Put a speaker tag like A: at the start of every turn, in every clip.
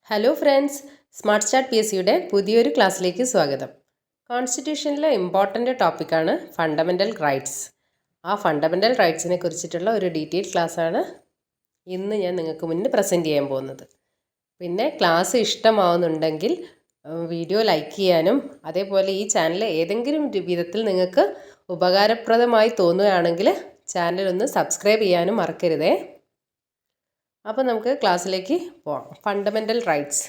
A: Hello friends, smart start P S സിയുടെ പുതിയൊരു ക്ലാസ്സിലേക്ക് സ്വാഗതം. കോൺസ്റ്റിറ്റ്യൂഷനിലെ ഇമ്പോർട്ടൻ്റ് ടോപ്പിക്കാണ് ഫണ്ടമെൻ്റൽ റൈറ്റ്സ്. ആ ഫണ്ടമെൻ്റൽ റൈറ്റ്സിനെ കുറിച്ചിട്ടുള്ള ഒരു ഡീറ്റെയിൽ ക്ലാസ്സാണ് ഇന്ന് ഞാൻ നിങ്ങൾക്ക് മുന്നിൽ പ്രസൻറ്റ് ചെയ്യാൻ പോകുന്നത്. പിന്നെ ക്ലാസ് ഇഷ്ടമാവുന്നുണ്ടെങ്കിൽ വീഡിയോ ലൈക്ക് ചെയ്യാനും അതേപോലെ ഈ ചാനൽ ഏതെങ്കിലും വിധത്തിൽ നിങ്ങൾക്ക് ഉപകാരപ്രദമായി തോന്നുകയാണെങ്കിൽ ചാനലൊന്ന് സബ്സ്ക്രൈബ് ചെയ്യാനും മറക്കരുതേ. അപ്പോൾ നമുക്ക് ക്ലാസ്സിലേക്ക് പോകാം. ഫണ്ടമെൻ്റൽ റൈറ്റ്സ്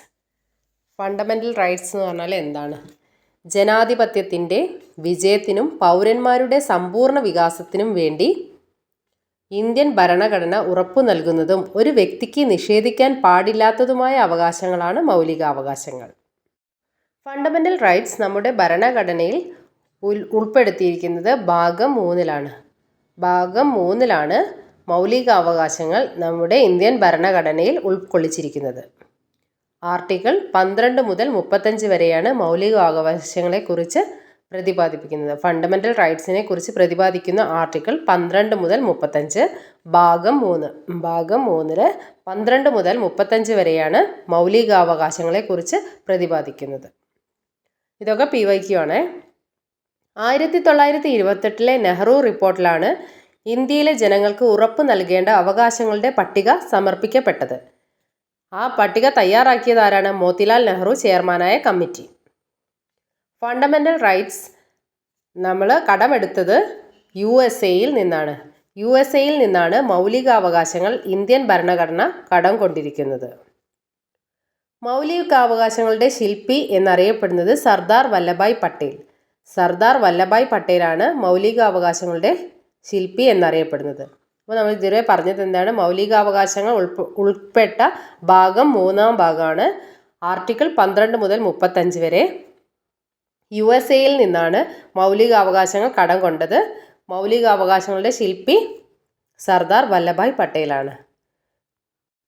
A: എന്ന് പറഞ്ഞാൽ എന്താണ്? ജനാധിപത്യത്തിൻ്റെ വിജയത്തിനും പൗരന്മാരുടെ സമ്പൂർണ്ണ വികാസത്തിനും വേണ്ടി ഇന്ത്യൻ ഭരണഘടന ഉറപ്പു നൽകുന്നതും ഒരു വ്യക്തിക്ക് നിഷേധിക്കാൻ പാടില്ലാത്തതുമായ അവകാശങ്ങളാണ് മൗലികാവകാശങ്ങൾ. ഫണ്ടമെൻ്റൽ റൈറ്റ്സ് നമ്മുടെ ഭരണഘടനയിൽ ഉൾപ്പെടുത്തിയിരിക്കുന്നത് ഭാഗം 3-ലാണ്. ഭാഗം 3-ലാണ് മൗലികാവകാശങ്ങൾ നമ്മുടെ ഇന്ത്യൻ ഭരണഘടനയിൽ ഉൾക്കൊള്ളിച്ചിരിക്കുന്നത്. ആർട്ടിക്കിൾ 12 മുതൽ 35 വരെയാണ് മൗലികാവകാശങ്ങളെക്കുറിച്ച് പ്രതിപാദിപ്പിക്കുന്നത്. ഫണ്ടമെൻ്റൽ റൈറ്റ്സിനെ കുറിച്ച് പ്രതിപാദിക്കുന്ന ആർട്ടിക്കിൾ 12 മുതൽ 35. ഭാഗം 3 12 മുതൽ 35 വരെയാണ് മൗലികാവകാശങ്ങളെക്കുറിച്ച് പ്രതിപാദിക്കുന്നത്. ഇതൊക്കെ PYQ ആണ്. 1928 നെഹ്റു റിപ്പോർട്ടിലാണ് ഇന്ത്യയിലെ ജനങ്ങൾക്ക് ഉറപ്പു നൽകേണ്ട അവകാശങ്ങളുടെ പട്ടിക സമർപ്പിക്കപ്പെട്ടത്. ആ പട്ടിക തയ്യാറാക്കിയത് ആരാണ്? മോത്തിലാൽ നെഹ്റു ചെയർമാനായ കമ്മിറ്റി. ഫണ്ടമെൻ്റൽ റൈറ്റ്സ് നമ്മൾ കടമെടുത്തത് USA-യിൽ നിന്നാണ്. USA-യിൽ നിന്നാണ് മൗലികാവകാശങ്ങൾ ഇന്ത്യൻ ഭരണഘടന കടം കൊണ്ടിരിക്കുന്നത്. മൗലികാവകാശങ്ങളുടെ ശില്പി എന്നറിയപ്പെടുന്നത് സർദാർ വല്ലഭായ് പട്ടേൽ. സർദാർ വല്ലഭായ് പട്ടേലാണ് മൗലികാവകാശങ്ങളുടെ ശില്പി എന്നറിയപ്പെടുന്നത്. അപ്പോൾ നമ്മൾ ഇതുവരെ പറഞ്ഞത് എന്താണ്? മൗലികാവകാശങ്ങൾ ഉൾപ്പെട്ട ഭാഗം 3-ാം ഭാഗമാണ്. ആർട്ടിക്കിൾ 12 മുതൽ 35 വരെ. USA-യിൽ നിന്നാണ് മൗലികാവകാശങ്ങൾ കടം കൊണ്ടത്. മൗലികാവകാശങ്ങളുടെ ശില്പി സർദാർ വല്ലഭായ് പട്ടേലാണ്.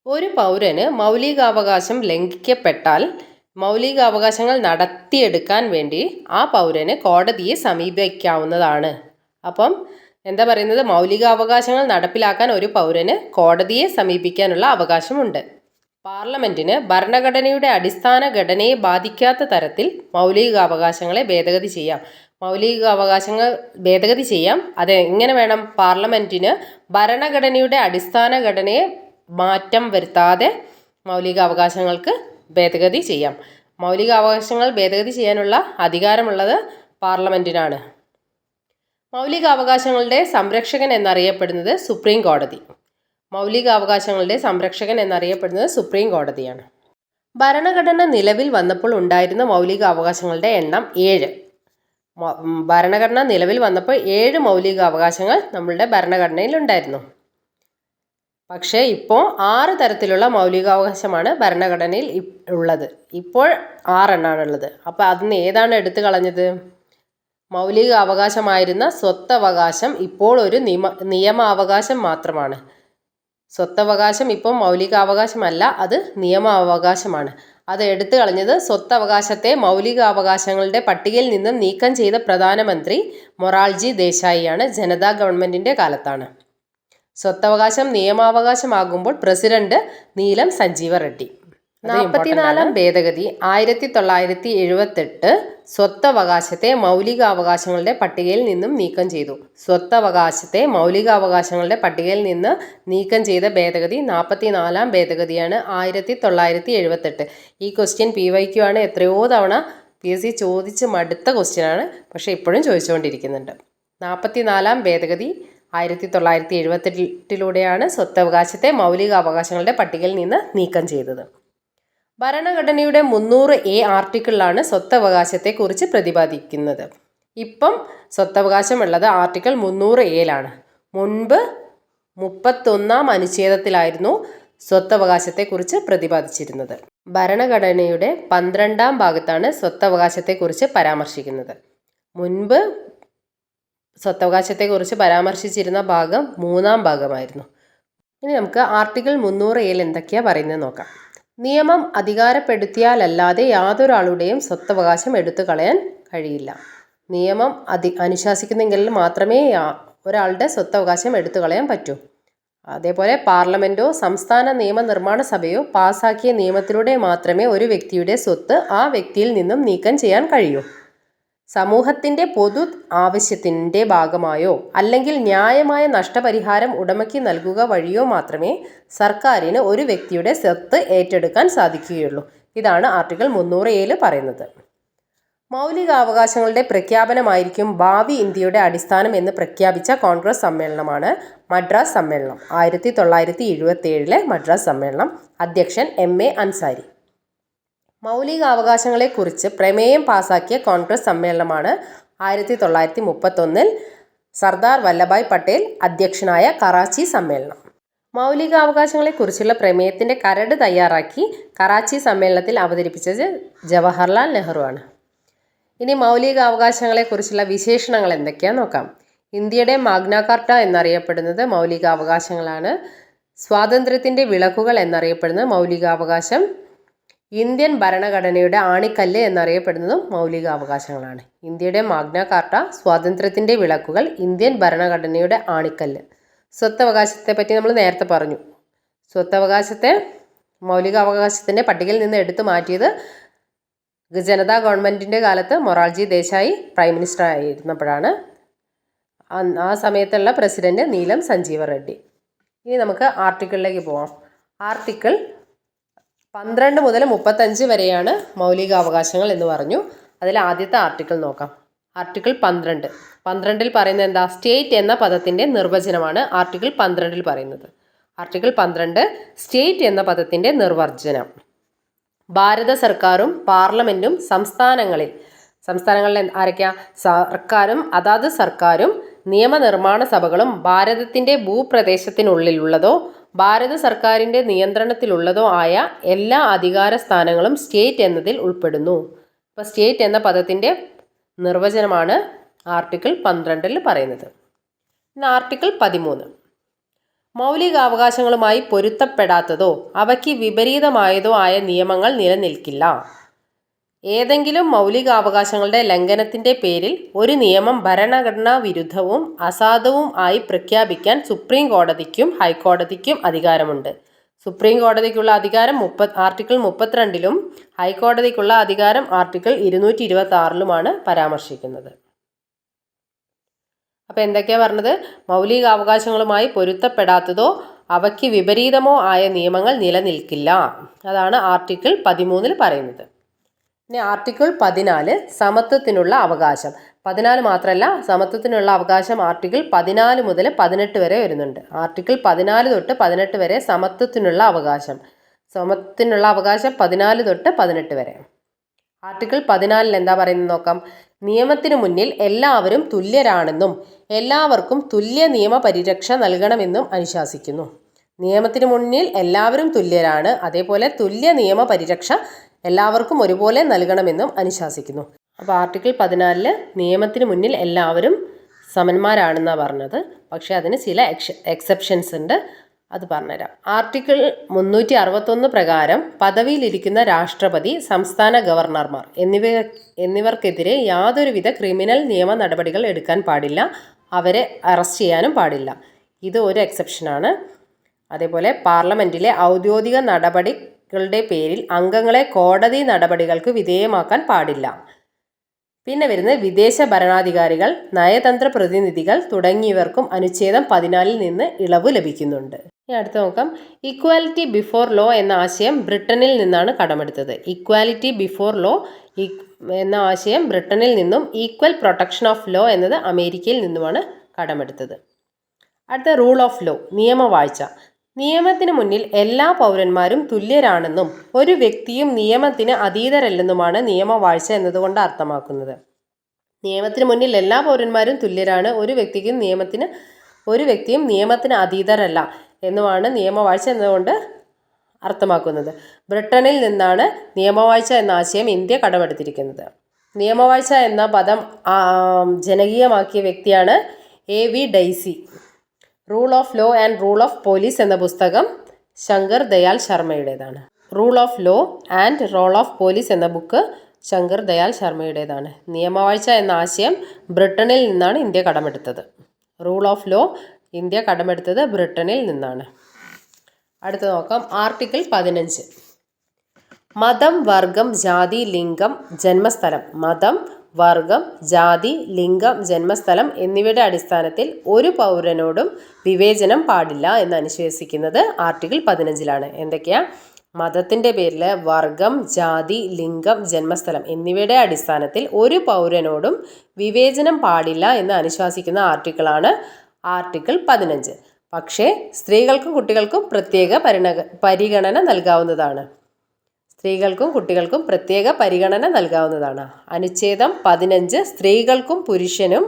A: ഒരു പൗരന് മൗലികാവകാശം ലംഘിക്കപ്പെട്ടാൽ മൗലികാവകാശങ്ങൾ നടത്തിയെടുക്കാൻ വേണ്ടി ആ പൗരന് കോടതിയെ സമീപിക്കാവുന്നതാണ്. അപ്പം എന്താ പറയുന്നത്? മൗലികാവകാശങ്ങൾ നടപ്പിലാക്കാൻ ഒരു പൗരന് കോടതിയെ സമീപിക്കാനുള്ള അവകാശമുണ്ട്. പാർലമെൻറ്റിന് ഭരണഘടനയുടെ അടിസ്ഥാന ഘടനയെ ബാധിക്കാത്ത തരത്തിൽ മൗലികാവകാശങ്ങളെ ഭേദഗതി ചെയ്യാം. മൗലികാവകാശങ്ങൾ ഭേദഗതി ചെയ്യാം. അത് എങ്ങനെ വേണം? പാർലമെൻറ്റിന് ഭരണഘടനയുടെ അടിസ്ഥാന ഘടനയെ മാറ്റം വരുത്താതെ മൗലികാവകാശങ്ങൾക്ക് ഭേദഗതി ചെയ്യാം. മൗലികാവകാശങ്ങൾ ഭേദഗതി ചെയ്യാനുള്ള അധികാരമുള്ളത് പാർലമെൻറ്റിനാണ്. മൗലികാവകാശങ്ങളുടെ സംരക്ഷകൻ എന്നറിയപ്പെടുന്നത് സുപ്രീം കോടതി. മൗലികാവകാശങ്ങളുടെ സംരക്ഷകൻ എന്നറിയപ്പെടുന്നത് സുപ്രീം കോടതിയാണ്. ഭരണഘടന നിലവിൽ വന്നപ്പോൾ ഉണ്ടായിരുന്ന മൗലികാവകാശങ്ങളുടെ എണ്ണം 7. ഭരണഘടന നിലവിൽ വന്നപ്പോൾ 7 മൗലികാവകാശങ്ങൾ നമ്മളുടെ ഭരണഘടനയിൽ ഉണ്ടായിരുന്നു. പക്ഷേ ഇപ്പോൾ 6 തരത്തിലുള്ള മൗലികാവകാശമാണ് ഭരണഘടനയിൽ ഉള്ളത്. ഇപ്പോൾ 6 എണ്ണാണുള്ളത്. അപ്പോൾ അതിന് ഏതാണ് എടുത്തു കളഞ്ഞത്? മൗലിക അവകാശമായിരുന്ന സ്വത്തവകാശം ഇപ്പോൾ ഒരു നിയമാവകാശം മാത്രമാണ്. സ്വത്തവകാശം ഇപ്പോൾ മൗലികാവകാശമല്ല, അത് നിയമാവകാശമാണ്. അത് എടുത്തു കളഞ്ഞത് സ്വത്തവകാശത്തെ മൗലികാവകാശങ്ങളുടെ പട്ടികയിൽ നിന്നും നീക്കം ചെയ്ത പ്രധാനമന്ത്രി മൊറാർജി ദേശായിയാണ്. ജനതാ ഗവൺമെൻറ്റിൻ്റെ കാലത്താണ്. സ്വത്തവകാശം നിയമാവകാശമാകുമ്പോൾ പ്രസിഡന്റ് നീലം സഞ്ജീവ റെഡ്ഡി. 44-ാം ഭേദഗതി 1978 സ്വത്തവകാശത്തെ മൗലികാവകാശങ്ങളുടെ പട്ടികയിൽ നിന്നും നീക്കം ചെയ്തു. സ്വത്തവകാശത്തെ മൗലികാവകാശങ്ങളുടെ പട്ടികയിൽ നിന്ന് നീക്കം ചെയ്ത ഭേദഗതി 44-ാം ഭേദഗതിയാണ് 1978. ഈ ക്വസ്റ്റ്യൻ PYQ ആണ്. എത്രയോ തവണ PSC ചോദിച്ച് മടുത്ത ക്വസ്റ്റ്യനാണ്. പക്ഷേ ഇപ്പോഴും ചോദിച്ചുകൊണ്ടിരിക്കുന്നുണ്ട്. 44-ാം ഭേദഗതി 1978 സ്വത്തവകാശത്തെ മൗലികാവകാശങ്ങളുടെ പട്ടികയിൽ നിന്ന് നീക്കം ചെയ്തത്. ഭരണഘടനയുടെ 300A ആർട്ടിക്കിളിലാണ് സ്വത്തവകാശത്തെക്കുറിച്ച് പ്രതിപാദിക്കുന്നത്. ഇപ്പം സ്വത്തവകാശമുള്ളത് ആർട്ടിക്കിൾ 300A-ലാണ്. മുൻപ് 31-ാം അനുച്ഛേദത്തിലായിരുന്നു സ്വത്തവകാശത്തെക്കുറിച്ച് പ്രതിപാദിച്ചിരുന്നത്. ഭരണഘടനയുടെ 12-ാം ഭാഗത്താണ് സ്വത്തവകാശത്തെക്കുറിച്ച് പരാമർശിക്കുന്നത്. മുൻപ് സ്വത്തവകാശത്തെക്കുറിച്ച് പരാമർശിച്ചിരുന്ന ഭാഗം 3-ാം ഭാഗമായിരുന്നു. ഇനി നമുക്ക് ആർട്ടിക്കിൾ 300A എന്തൊക്കെയാണ് പറയുന്നത് നോക്കാം. നിയമം അധികാരപ്പെടുത്തിയാലല്ലാതെ യാതൊരാളുടെയും സ്വത്തവകാശം എടുത്തു കളയാൻ കഴിയില്ല. നിയമം അനുശാസിക്കുന്നെങ്കിൽ മാത്രമേ ഒരാളുടെ സ്വത്തവകാശം എടുത്തു കളയാൻ പറ്റൂ. അതേപോലെ പാർലമെൻറ്റോ സംസ്ഥാന നിയമനിർമ്മാണ സഭയോ പാസാക്കിയ നിയമത്തിലൂടെ മാത്രമേ ഒരു വ്യക്തിയുടെ സ്വത്ത് ആ വ്യക്തിയിൽ നിന്നും നീക്കം ചെയ്യാൻ കഴിയൂ. സമൂഹത്തിൻ്റെ പൊതു ആവശ്യത്തിൻ്റെ ഭാഗമായോ അല്ലെങ്കിൽ ന്യായമായ നഷ്ടപരിഹാരം ഉടമയ്ക്ക് നൽകുക വഴിയോ മാത്രമേ സർക്കാരിന് ഒരു വ്യക്തിയുടെ സ്വത്ത് ഏറ്റെടുക്കാൻ സാധിക്കുകയുള്ളൂ. ഇതാണ് ആർട്ടിക്കിൾ 300A പറയുന്നത്. മൗലികാവകാശങ്ങളുടെ പ്രഖ്യാപനമായിരിക്കും ഭാവി ഇന്ത്യയുടെ അടിസ്ഥാനം എന്ന് പ്രഖ്യാപിച്ച കോൺഗ്രസ് സമ്മേളനമാണ് മദ്രാസ് സമ്മേളനം. 1977 മദ്രാസ് സമ്മേളനം. അധ്യക്ഷൻ MA അൻസാരി. മൗലികാവകാശങ്ങളെക്കുറിച്ച് പ്രമേയം പാസാക്കിയ കോൺഗ്രസ് സമ്മേളനമാണ് 1931 സർദാർ വല്ലഭായ് പട്ടേൽ അധ്യക്ഷനായ കറാച്ചി സമ്മേളനം. മൗലികാവകാശങ്ങളെക്കുറിച്ചുള്ള പ്രമേയത്തിൻ്റെ കരട് തയ്യാറാക്കി കറാച്ചി സമ്മേളനത്തിൽ അവതരിപ്പിച്ചത് ജവഹർലാൽ നെഹ്റു ആണ്. ഇനി മൗലികാവകാശങ്ങളെക്കുറിച്ചുള്ള വിശേഷണങ്ങൾ എന്തൊക്കെയാണെന്ന് നോക്കാം. ഇന്ത്യയുടെ മാഗ്ന കാർട്ട എന്നറിയപ്പെടുന്നത് മൗലികാവകാശങ്ങളാണ്. സ്വാതന്ത്ര്യത്തിൻ്റെ വിളക്കുകൾ എന്നറിയപ്പെടുന്നത് മൗലികാവകാശം. ഇന്ത്യൻ ഭരണഘടനയുടെ ആണിക്കല്ല് എന്നറിയപ്പെടുന്നതും മൗലികാവകാശങ്ങളാണ്. ഇന്ത്യയുടെ മാഗ്ന കാർട്ട, സ്വാതന്ത്ര്യത്തിൻ്റെ വിളക്കുകൾ, ഇന്ത്യൻ ഭരണഘടനയുടെ ആണിക്കല്ല്. സ്വത്തവകാശത്തെ പറ്റി നമ്മൾ നേരത്തെ പറഞ്ഞു. സ്വത്തവകാശത്തെ മൗലികാവകാശത്തിൻ്റെ പട്ടികയിൽ നിന്ന് എടുത്തു മാറ്റിയത് ജനതാ ഗവൺമെൻറ്റിൻ്റെ കാലത്ത് മൊറാർജി ദേശായി പ്രൈം മിനിസ്റ്റർ ആയിരുന്നപ്പോഴാണ്. ആ സമയത്തുള്ള പ്രസിഡന്റ് നീലം സഞ്ജീവ റെഡ്ഡി. ഇനി നമുക്ക് ആർട്ടിക്കിളിലേക്ക് പോവാം. ആർട്ടിക്കിൾ 12 മുതൽ 35 വരെയാണ് മൗലികാവകാശങ്ങൾ എന്ന് പറഞ്ഞു. അതിൽ ആദ്യത്തെ ആർട്ടിക്കിൾ നോക്കാം. ആർട്ടിക്കിൾ 12 പറയുന്നത് എന്താ? സ്റ്റേറ്റ് എന്ന പദത്തിൻ്റെ നിർവചനമാണ് ആർട്ടിക്കിൾ 12 പറയുന്നത്. ആർട്ടിക്കിൾ 12 സ്റ്റേറ്റ് എന്ന പദത്തിൻ്റെ നിർവചനം. ഭാരത സർക്കാരും പാർലമെൻറ്റും സംസ്ഥാനങ്ങളിൽ ആരൊക്കെയാ? സർക്കാരും അതാത് സർക്കാരും നിയമനിർമ്മാണ സഭകളും ഭാരതത്തിൻ്റെ ഭൂപ്രദേശത്തിനുള്ളിലുള്ളതോ ഭാരത സർക്കാരിൻ്റെ നിയന്ത്രണത്തിലുള്ളതോ ആയ എല്ലാ അധികാര സ്ഥാനങ്ങളും സ്റ്റേറ്റ് എന്നതിൽ ഉൾപ്പെടുന്നു. അപ്പോൾ സ്റ്റേറ്റ് എന്ന പദത്തിൻ്റെ നിർവചനമാണ് ആർട്ടിക്കിൾ 12 പറയുന്നത്. ഇനി ആർട്ടിക്കിൾ 13 മൗലികാവകാശങ്ങളുമായി പൊരുത്തപ്പെടാത്തതോ അവയ്ക്ക് വിപരീതമായതോ ആയ നിയമങ്ങൾ നിലനിൽക്കില്ല. ഏതെങ്കിലും മൗലികാവകാശങ്ങളുടെ ലംഘനത്തിൻ്റെ പേരിൽ ഒരു നിയമം ഭരണഘടനാ വിരുദ്ധവും അസാധുവും ആയി പ്രഖ്യാപിക്കാൻ സുപ്രീം കോടതിക്കും ഹൈക്കോടതിക്കും അധികാരമുണ്ട്. സുപ്രീം കോടതിക്കുള്ള അധികാരം ആർട്ടിക്കിൾ 32 ഹൈക്കോടതിക്കുള്ള അധികാരം ആർട്ടിക്കിൾ 226 പരാമർശിക്കുന്നത്. അപ്പോൾ എന്തൊക്കെയാണ് പറഞ്ഞത്? മൗലികാവകാശങ്ങളുമായി പൊരുത്തപ്പെടാത്തതോ അവയ്ക്ക് വിപരീതമോ ആയ നിയമങ്ങൾ നിലനിൽക്കില്ല. അതാണ് ആർട്ടിക്കിൾ 13 പറയുന്നത്. ഇനി ആർട്ടിക്കിൾ 14 സമത്വത്തിനുള്ള അവകാശം. 14 മാത്രമല്ല, സമത്വത്തിനുള്ള അവകാശം ആർട്ടിക്കിൾ 14 മുതൽ 18 വരെ വരുന്നുണ്ട്. ആർട്ടിക്കിൾ 14 തൊട്ട് 18 വരെ സമത്വത്തിനുള്ള അവകാശം. 14 തൊട്ട് 18 വരെ. ആർട്ടിക്കിൾ 14 എന്താ പറയുന്നത് നോക്കാം. നിയമത്തിനു മുന്നിൽ എല്ലാവരും തുല്യരാണെന്നും എല്ലാവർക്കും തുല്യ നിയമ പരിരക്ഷ നൽകണമെന്നും അനുശാസിക്കുന്നു. നിയമത്തിനു മുന്നിൽ എല്ലാവരും തുല്യരാണ്, അതേപോലെ തുല്യ നിയമ പരിരക്ഷ എല്ലാവർക്കും ഒരുപോലെ നൽകണമെന്നും അനുശാസിക്കുന്നു. അപ്പോൾ ആർട്ടിക്കിൾ 14 നിയമത്തിനു മുന്നിൽ എല്ലാവരും സമന്മാരാണെന്നാണ് പറഞ്ഞത്. പക്ഷേ അതിന് ചില എക്സെപ്ഷൻസ് ഉണ്ട്, അത് പറഞ്ഞുതരാം. ആർട്ടിക്കിൾ 361 പ്രകാരം പദവിയിലിരിക്കുന്ന രാഷ്ട്രപതി, സംസ്ഥാന ഗവർണർമാർ എന്നിവർക്കെതിരെ യാതൊരുവിധ ക്രിമിനൽ നിയമ നടപടികൾ എടുക്കാൻ പാടില്ല. അവരെ അറസ്റ്റ് ചെയ്യാനും പാടില്ല. ഇത് ഒരു എക്സെപ്ഷനാണ്. അതേപോലെ പാർലമെൻറ്റിലെ ഔദ്യോഗിക നടപടികളുടെ പേരിൽ അംഗങ്ങളെ കോടതി നടപടികൾക്ക് വിധേയമാക്കാൻ പാടില്ല. പിന്നെ വരുന്നത് വിദേശ ഭരണാധികാരികൾ, നയതന്ത്ര പ്രതിനിധികൾ തുടങ്ങിയവർക്കും അനുച്ഛേദം 14 നിന്ന് ഇളവ് ലഭിക്കുന്നുണ്ട്. ഇനി അടുത്ത് നോക്കാം. ഇക്വാലിറ്റി ബിഫോർ ലോ എന്ന ആശയം ബ്രിട്ടനിൽ നിന്നാണ് കടമെടുത്തത്. ഇക്വാലിറ്റി ബിഫോർ ലോ എന്ന ആശയം ബ്രിട്ടനിൽ നിന്നും ഈക്വൽ പ്രൊട്ടക്ഷൻ ഓഫ് ലോ എന്നത് അമേരിക്കയിൽ നിന്നുമാണ് കടമെടുത്തത്. അടുത്ത റൂൾ ഓഫ് ലോ, നിയമവാഴ്ച. നിയമത്തിന് മുന്നിൽ എല്ലാ പൗരന്മാരും തുല്യരാണെന്നും ഒരു വ്യക്തിയും നിയമത്തിന് അതീതരല്ലെന്നുമാണ് നിയമവാഴ്ച എന്നതുകൊണ്ട് അർത്ഥമാക്കുന്നത്. നിയമത്തിന് മുന്നിൽ എല്ലാ പൗരന്മാരും തുല്യരാണ്, ഒരു വ്യക്തിയും നിയമത്തിന് അതീതരല്ല എന്നുമാണ് നിയമവാഴ്ച എന്നതുകൊണ്ട് അർത്ഥമാക്കുന്നത്. ബ്രിട്ടനിൽ നിന്നാണ് നിയമവാഴ്ച എന്ന ആശയം ഇന്ത്യ കടമെടുത്തിരിക്കുന്നത്. നിയമവാഴ്ച എന്ന പദം ജനകീയമാക്കിയ വ്യക്തിയാണ് A.V. Dicey. Rule of law and rule of police എന്ന പുസ്തകം ശങ്കർ ദയാൽ ശർമ്മയുടേതാണ്. Rule of law and role of police എന്ന ബുക്ക് ശങ്കർ ദയാൽ ശർമ്മയുടേതാണ്. നിയമവാഴ്ച എന്ന ആശയം ബ്രിട്ടനിൽ നിന്നാണ് ഇന്ത്യ കടമെടുത്തത്. റൂൾ ഓഫ് ലോ ഇന്ത്യ കടമെടുത്തത് ബ്രിട്ടനിൽ നിന്നാണ്. അടുത്ത നോക്കാം. ആർട്ടിക്കിൾ 15. മതം, വർഗം, ജാതി, ലിംഗം, ജന്മസ്ഥലം. മതം, വർഗം, ജാതി, ലിംഗം, ജന്മസ്ഥലം എന്നിവയുടെ അടിസ്ഥാനത്തിൽ ഒരു പൗരനോടും വിവേചനം പാടില്ല എന്ന് അനുശാസിക്കുന്നത് ആർട്ടിക്കിൾ 15 എന്തൊക്കെയാ? മതത്തിൻ്റെ പേരിൽ വർഗം, ജാതി, ലിംഗം, ജന്മസ്ഥലം എന്നിവയുടെ അടിസ്ഥാനത്തിൽ ഒരു പൗരനോടും വിവേചനം പാടില്ല എന്ന് അനുശാസിക്കുന്ന ആർട്ടിക്കിളാണ് ആർട്ടിക്കിൾ 15. പക്ഷേ സ്ത്രീകൾക്കും കുട്ടികൾക്കും പ്രത്യേക പരിഗണന നൽകാവുന്നതാണ്. സ്ത്രീകൾക്കും കുട്ടികൾക്കും പ്രത്യേക പരിഗണന നൽകാവുന്നതാണ്. അനുച്ഛേദം 15 സ്ത്രീകൾക്കും പുരുഷനും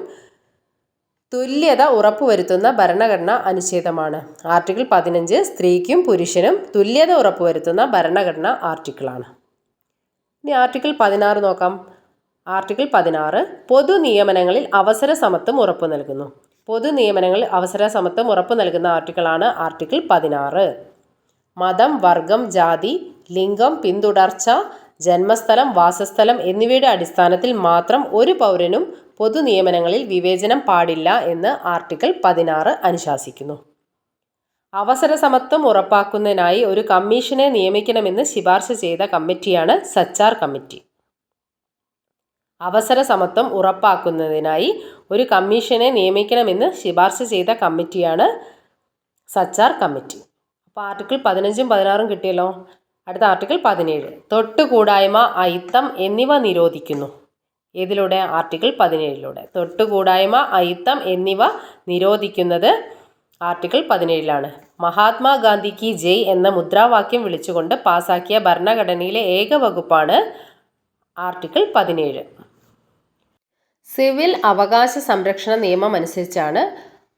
A: തുല്യത ഉറപ്പുവരുത്തുന്ന ഭരണഘടനാ അനുച്ഛേദമാണ്. ആർട്ടിക്കിൾ 15 സ്ത്രീക്കും പുരുഷനും തുല്യത ഉറപ്പുവരുത്തുന്ന ഭരണഘടനാ ആർട്ടിക്കിളാണ്. ഇനി ആർട്ടിക്കിൾ 16 നോക്കാം. ആർട്ടിക്കിൾ 16 പൊതു നിയമനങ്ങളിൽ അവസര സമത്വം ഉറപ്പു നൽകുന്നു. പൊതു നിയമനങ്ങളിൽ അവസര സമത്വം ഉറപ്പു നൽകുന്ന ആർട്ടിക്കിളാണ് ആർട്ടിക്കിൾ 16. മതം, വർഗം, ജാതി, ലിംഗം, പിന്തുടർച്ച, ജന്മസ്ഥലം, വാസസ്ഥലം എന്നിവയുടെ അടിസ്ഥാനത്തിൽ മാത്രം ഒരു പൗരനും പൊതു നിയമനങ്ങളിൽ വിവേചനം പാടില്ല എന്ന് ആർട്ടിക്കിൾ 16 അനുശാസിക്കുന്നു. അവസര സമത്വം ഉറപ്പാക്കുന്നതിനായി ഒരു കമ്മീഷനെ നിയമിക്കണമെന്ന് ശുപാർശ ചെയ്ത കമ്മിറ്റിയാണ് സച്ചാർ കമ്മിറ്റി. അവസര സമത്വം ഉറപ്പാക്കുന്നതിനായി ഒരു കമ്മീഷനെ നിയമിക്കണമെന്ന് ശുപാർശ ചെയ്ത കമ്മിറ്റിയാണ് സച്ചാർ കമ്മിറ്റി. അപ്പോൾ ആർട്ടിക്കിൾ 15ഉം 16ഉം കിട്ടിയല്ലോ. അടുത്ത ആർട്ടിക്കിൾ 17 തൊട്ടുകൂടായ്മ, അയിത്തം എന്നിവ നിരോധിക്കുന്നു. ഏതിലൂടെ? ആർട്ടിക്കിൾ 17 തൊട്ടുകൂടായ്മ, അയിത്തം എന്നിവ നിരോധിക്കുന്നത് ആർട്ടിക്കിൾ 17 മഹാത്മാഗാന്ധി കി ജയ് എന്ന മുദ്രാവാക്യം വിളിച്ചുകൊണ്ട് പാസാക്കിയ ഭരണഘടനയിലെ ഏക വകുപ്പാണ് ആർട്ടിക്കിൾ 17. സിവിൽ അവകാശ സംരക്ഷണ നിയമം അനുസരിച്ചാണ്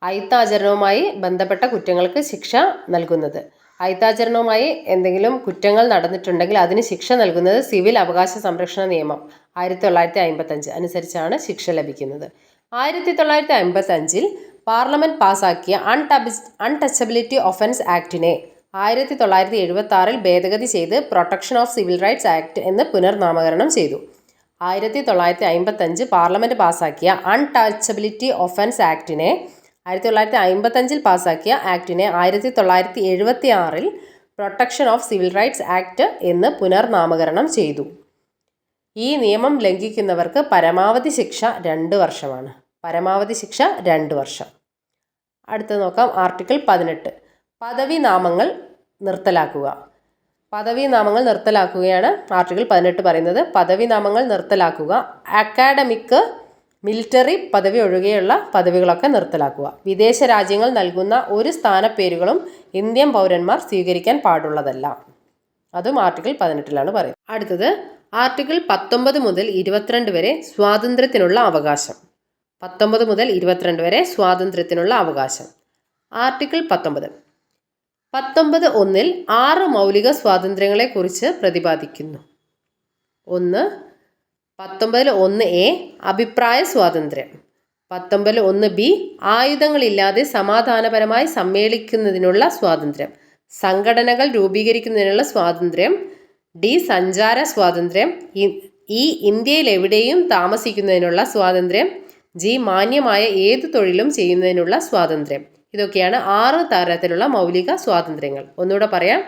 A: അയിത്താചരണവുമായി ബന്ധപ്പെട്ട കുറ്റങ്ങൾക്ക് ശിക്ഷ നൽകുന്നത്. അയിത്താചരണവുമായി എന്തെങ്കിലും കുറ്റങ്ങൾ നടന്നിട്ടുണ്ടെങ്കിൽ അതിന് ശിക്ഷ നൽകുന്നത് സിവിൽ അവകാശ സംരക്ഷണ നിയമം 1955 അനുസരിച്ചാണ് ശിക്ഷ ലഭിക്കുന്നത്. 1955 പാർലമെൻറ്റ് പാസാക്കിയ അൺടച്ചബിലിറ്റി ഒഫൻസ് ആക്ടിനെ 1976 ഭേദഗതി ചെയ്ത് protection of civil rights act എന്ന് പുനർനാമകരണം ചെയ്തു. 1955 പാർലമെൻറ്റ് പാസാക്കിയ അൺടച്ചബിലിറ്റി ഒഫൻസ് ആക്ടിനെ 1955 പാസാക്കിയ ആക്ടിനെ 1976 protection of civil rights act എന്ന് പുനർനാമകരണം ചെയ്തു. ഈ നിയമം ലംഘിക്കുന്നവർക്ക് പരമാവധി ശിക്ഷ 2 വർഷമാണ്. പരമാവധി ശിക്ഷ 2 വർഷം. അടുത്ത് നോക്കാം. ആർട്ടിക്കിൾ 18 പദവി നാമങ്ങൾ നിർത്തലാക്കുക. പദവി നാമങ്ങൾ നിർത്തലാക്കുകയാണ് ആർട്ടിക്കിൾ 18 പറയുന്നത്. പദവി നാമങ്ങൾ നിർത്തലാക്കുക. അക്കാഡമിക്, മിലിറ്ററി പദവി ഒഴികെയുള്ള പദവികളൊക്കെ നിർത്തലാക്കുക. വിദേശ രാജ്യങ്ങൾ നൽകുന്ന ഒരു സ്ഥാനപ്പേരുകളും ഇന്ത്യൻ പൗരന്മാർ സ്വീകരിക്കാൻ പാടുള്ളതല്ല. അതും ആർട്ടിക്കിൾ 18 പറയുന്നത്. അടുത്തത് ആർട്ടിക്കിൾ 19 മുതൽ 22 വരെ സ്വാതന്ത്ര്യത്തിനുള്ള അവകാശം. 19 മുതൽ 22 വരെ സ്വാതന്ത്ര്യത്തിനുള്ള അവകാശം. ആർട്ടിക്കിൾ 19(1) 6 മൗലിക സ്വാതന്ത്ര്യങ്ങളെക്കുറിച്ച് പ്രതിപാദിക്കുന്നു. 19(1)(a) അഭിപ്രായ സ്വാതന്ത്ര്യം. 19(1)(b) ആയുധങ്ങളില്ലാതെ സമാധാനപരമായി സമ്മേളിക്കുന്നതിനുള്ള സ്വാതന്ത്ര്യം, സംഘടനകൾ രൂപീകരിക്കുന്നതിനുള്ള സ്വാതന്ത്ര്യം. ഡി സഞ്ചാര സ്വാതന്ത്ര്യം. ഇന്ത്യയിൽ എവിടെയും താമസിക്കുന്നതിനുള്ള സ്വാതന്ത്ര്യം. ജി മാന്യമായ ഏതു തൊഴിലും ചെയ്യുന്നതിനുള്ള സ്വാതന്ത്ര്യം. ഇതൊക്കെയാണ് 6 തരത്തിലുള്ള മൗലിക സ്വാതന്ത്ര്യങ്ങൾ. ഒന്നുകൂടെ പറയാം.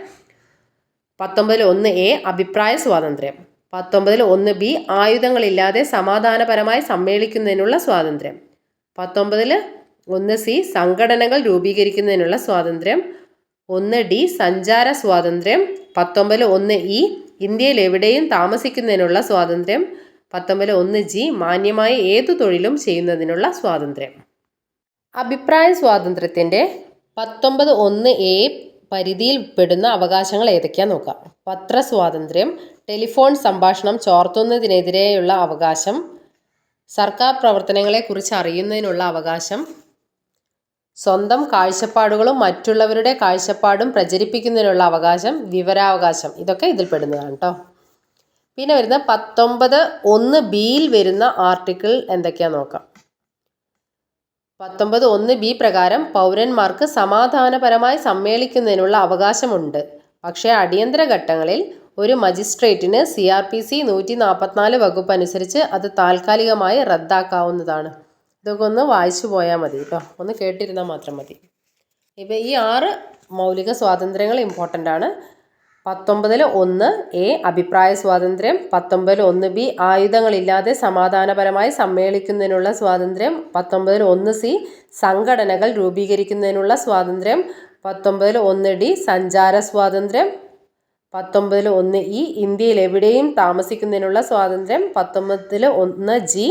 A: 19(1)(a) അഭിപ്രായ സ്വാതന്ത്ര്യം. 19(1)(b) ആയുധങ്ങളില്ലാതെ സമാധാനപരമായി സമ്മേളിക്കുന്നതിനുള്ള സ്വാതന്ത്ര്യം. 19(1)(c) സംഘടനകൾ രൂപീകരിക്കുന്നതിനുള്ള സ്വാതന്ത്ര്യം. 1(d) സഞ്ചാര സ്വാതന്ത്ര്യം. 19(1)(e) ഇന്ത്യയിൽ എവിടെയും താമസിക്കുന്നതിനുള്ള സ്വാതന്ത്ര്യം. 19(1)(g) മാന്യമായ ഏതു തൊഴിലും ചെയ്യുന്നതിനുള്ള സ്വാതന്ത്ര്യം. അഭിപ്രായ സ്വാതന്ത്ര്യത്തിൻ്റെ 19(1)(a) പരിധിയിൽ പെടുന്ന അവകാശങ്ങൾ ഏതൊക്കെയാണെന്ന് നോക്കാം. പത്രസ്വാതന്ത്ര്യം, ടെലിഫോൺ സംഭാഷണം ചോർത്തുന്നതിനെതിരെയുള്ള അവകാശം, സർക്കാർ പ്രവർത്തനങ്ങളെക്കുറിച്ച് അറിയുന്നതിനുള്ള അവകാശം, സ്വന്തം കാഴ്ചപ്പാടുകളും മറ്റുള്ളവരുടെ കാഴ്ചപ്പാടും പ്രചരിപ്പിക്കുന്നതിനുള്ള അവകാശം, വിവരാവകാശം. ഇതൊക്കെ ഇതിൽ പെടുന്നതാണ് കേട്ടോ. പിന്നെ വരുന്ന 19(1)(b)യിൽ വരുന്ന ആർട്ടിക്കിൾ എന്തൊക്കെയാണെന്ന് നോക്കാം. 19(1)(b) പ്രകാരം പൗരന്മാർക്ക് സമാധാനപരമായി സമ്മേളിക്കുന്നതിനുള്ള അവകാശമുണ്ട്. പക്ഷേ അടിയന്തര ഘട്ടങ്ങളിൽ ഒരു മജിസ്ട്രേറ്റിന് CRPC 144 വകുപ്പ് അനുസരിച്ച് അത് താൽക്കാലികമായി റദ്ദാക്കാവുന്നതാണ്. ഇതൊക്കെ ഒന്ന് വായിച്ചു പോയാൽ മതി കേട്ടോ, ഒന്ന് കേട്ടിരുന്നാൽ മാത്രം മതി. ഇപ്പോൾ ഈ 6 മൗലിക സ്വാതന്ത്ര്യങ്ങൾ ഇമ്പോർട്ടൻ്റ് ആണ്. 19-1 എ അഭിപ്രായ സ്വാതന്ത്ര്യം, 19-1 ബി ആയുധങ്ങളില്ലാതെ സമാധാനപരമായി സമ്മേളിക്കുന്നതിനുള്ള സ്വാതന്ത്ര്യം, 19-1 സി സംഘടനകൾ രൂപീകരിക്കുന്നതിനുള്ള സ്വാതന്ത്ര്യം, 19-1 ഡി സഞ്ചാര സ്വാതന്ത്ര്യം, 19-1 ഇ ഇന്ത്യയിൽ എവിടെയും താമസിക്കുന്നതിനുള്ള സ്വാതന്ത്ര്യം, 19-1 ജി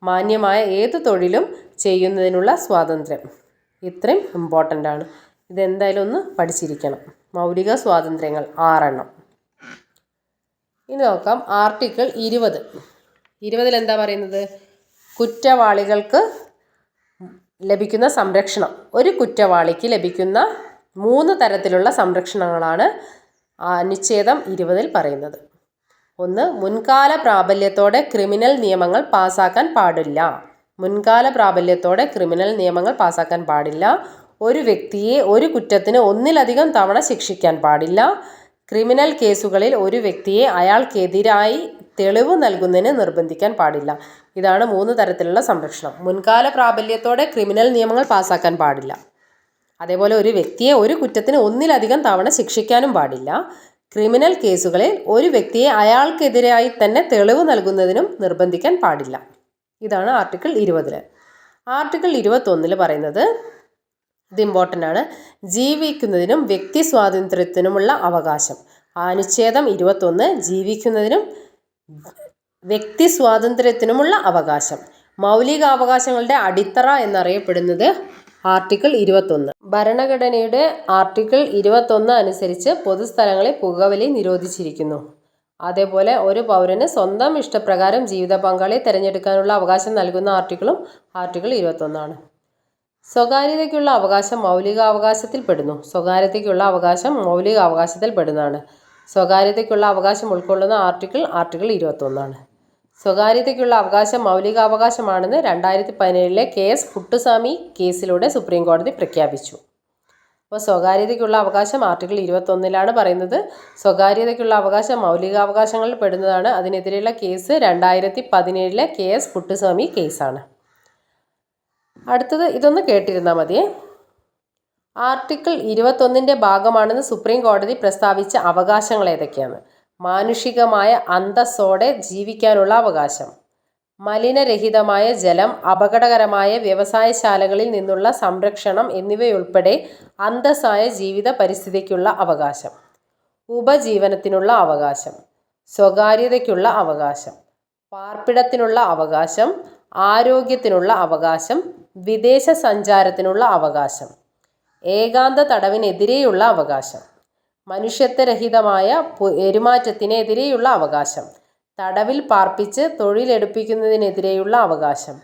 A: മാന്യമായ ഏതു തൊഴിലും ചെയ്യുന്നതിനുള്ള സ്വാതന്ത്ര്യം. ഇത്രയും ഇമ്പോർട്ടൻ്റ് ആണ്. ഇതെന്തായാലും ഒന്ന് പഠിച്ചിരിക്കണം. മൗലിക സ്വാതന്ത്ര്യങ്ങൾ 6 എണ്ണം. ഇനി നോക്കാം ആർട്ടിക്കിൾ 20. 20 എന്താ പറയുന്നത്? കുറ്റവാളികൾക്ക് ലഭിക്കുന്ന സംരക്ഷണം. ഒരു കുറ്റവാളിക്ക് ലഭിക്കുന്ന 3 തരത്തിലുള്ള സംരക്ഷണങ്ങളാണ് അനുച്ഛേദം 20 പറയുന്നത്. 1. മുൻകാല പ്രാബല്യത്തോടെ ക്രിമിനൽ നിയമങ്ങൾ പാസാക്കാൻ പാടില്ല. മുൻകാല പ്രാബല്യത്തോടെ ക്രിമിനൽ നിയമങ്ങൾ പാസാക്കാൻ പാടില്ല. ഒരു വ്യക്തിയെ ഒരു കുറ്റത്തിന് ഒന്നിലധികം തവണ ശിക്ഷിക്കാൻ പാടില്ല. ക്രിമിനൽ കേസുകളിൽ ഒരു വ്യക്തിയെ അയാൾക്കെതിരായി തെളിവ് നൽകുന്നതിന് നിർബന്ധിക്കാൻ പാടില്ല. ഇതാണ് 3 തരത്തിലുള്ള സംരക്ഷണം. മുൻകാല പ്രാബല്യത്തോടെ ക്രിമിനൽ നിയമങ്ങൾ പാസാക്കാൻ പാടില്ല. അതേപോലെ ഒരു വ്യക്തിയെ ഒരു കുറ്റത്തിന് ഒന്നിലധികം തവണ ശിക്ഷിക്കാനും പാടില്ല. ക്രിമിനൽ കേസുകളിൽ ഒരു വ്യക്തിയെ അയാൾക്കെതിരായി തന്നെ തെളിവ് നൽകുന്നതിനും നിർബന്ധിക്കാൻ പാടില്ല. ഇതാണ് ആർട്ടിക്കിൾ 20. ആർട്ടിക്കിൾ 21 പറയുന്നത്, ഇത് ഇമ്പോർട്ടൻ്റ് ആണ്, ജീവിക്കുന്നതിനും വ്യക്തി സ്വാതന്ത്ര്യത്തിനുമുള്ള അവകാശം. അനുച്ഛേദം 21 ജീവിക്കുന്നതിനും വ്യക്തി സ്വാതന്ത്ര്യത്തിനുമുള്ള അവകാശം. മൗലികാവകാശങ്ങളുടെ അടിത്തറ എന്നറിയപ്പെടുന്നത് ആർട്ടിക്കിൾ 21. ഭരണഘടനയുടെ ആർട്ടിക്കിൾ 21 അനുസരിച്ച് പൊതുസ്ഥലങ്ങളിൽ പുകവലി നിരോധിച്ചിരിക്കുന്നു. അതേപോലെ ഒരു പൗരന് സ്വന്തം ഇഷ്ടപ്രകാരം ജീവിത പങ്കാളിയെ തിരഞ്ഞെടുക്കാനുള്ള അവകാശം നൽകുന്ന ആർട്ടിക്കിളും ആർട്ടിക്കിൾ 21 സ്വകാര്യതയ്ക്കുള്ള അവകാശം മൗലികാവകാശത്തിൽ പെടുന്നു. സ്വകാര്യതയ്ക്കുള്ള അവകാശം മൗലികാവകാശത്തിൽ പെടുന്നതാണ്. സ്വകാര്യതയ്ക്കുള്ള അവകാശം ഉൾക്കൊള്ളുന്ന ആർട്ടിക്കിൾ 21 സ്വകാര്യതയ്ക്കുള്ള അവകാശം മൗലികാവകാശമാണെന്ന് 2017 KS പുട്ടുസ്വാമി കേസിലൂടെ സുപ്രീം കോടതി പ്രഖ്യാപിച്ചു. അപ്പോൾ സ്വകാര്യതയ്ക്കുള്ള അവകാശം ആർട്ടിക്കിൾ 21 പറയുന്നത്. സ്വകാര്യതയ്ക്കുള്ള അവകാശം മൗലികാവകാശങ്ങളിൽ പെടുന്നതാണ്. അതിനെതിരെയുള്ള കേസ് 2017 KS പുട്ടുസ്വാമി കേസാണ്. അടുത്തത് ഇതൊന്ന് കേട്ടിരുന്നാൽ മതിയേ. ആർട്ടിക്കിൾ 21 ഭാഗമാണെന്ന് സുപ്രീം കോടതി പ്രസ്താവിച്ച അവകാശങ്ങൾ ഏതൊക്കെയാണ്? മാനുഷികമായ അന്തസ്സോടെ ജീവിക്കാനുള്ള അവകാശം, മലിനരഹിതമായ ജലം, അപകടകരമായ വ്യവസായശാലകളിൽ നിന്നുള്ള സംരക്ഷണം എന്നിവയുൾപ്പെടെ അന്തസ്സായ ജീവിത പരിസ്ഥിതിക്കുള്ള അവകാശം, ഉപജീവനത്തിനുള്ള അവകാശം, സ്വകാര്യതയ്ക്കുള്ള അവകാശം, പാർപ്പിടത്തിനുള്ള അവകാശം, ആരോഗ്യത്തിനുള്ള അവകാശം, വിദേശ സഞ്ചാരത്തിനുള്ള അവകാശം, ഏകാന്ത തടവിനെതിരെയുള്ള അവകാശം, മനുഷ്യത്വരഹിതമായ പെരുമാറ്റത്തിനെതിരെയുള്ള അവകാശം, തടവിൽ പാർപ്പിച്ച് തൊഴിലെടുപ്പിക്കുന്നതിനെതിരെയുള്ള അവകാശം,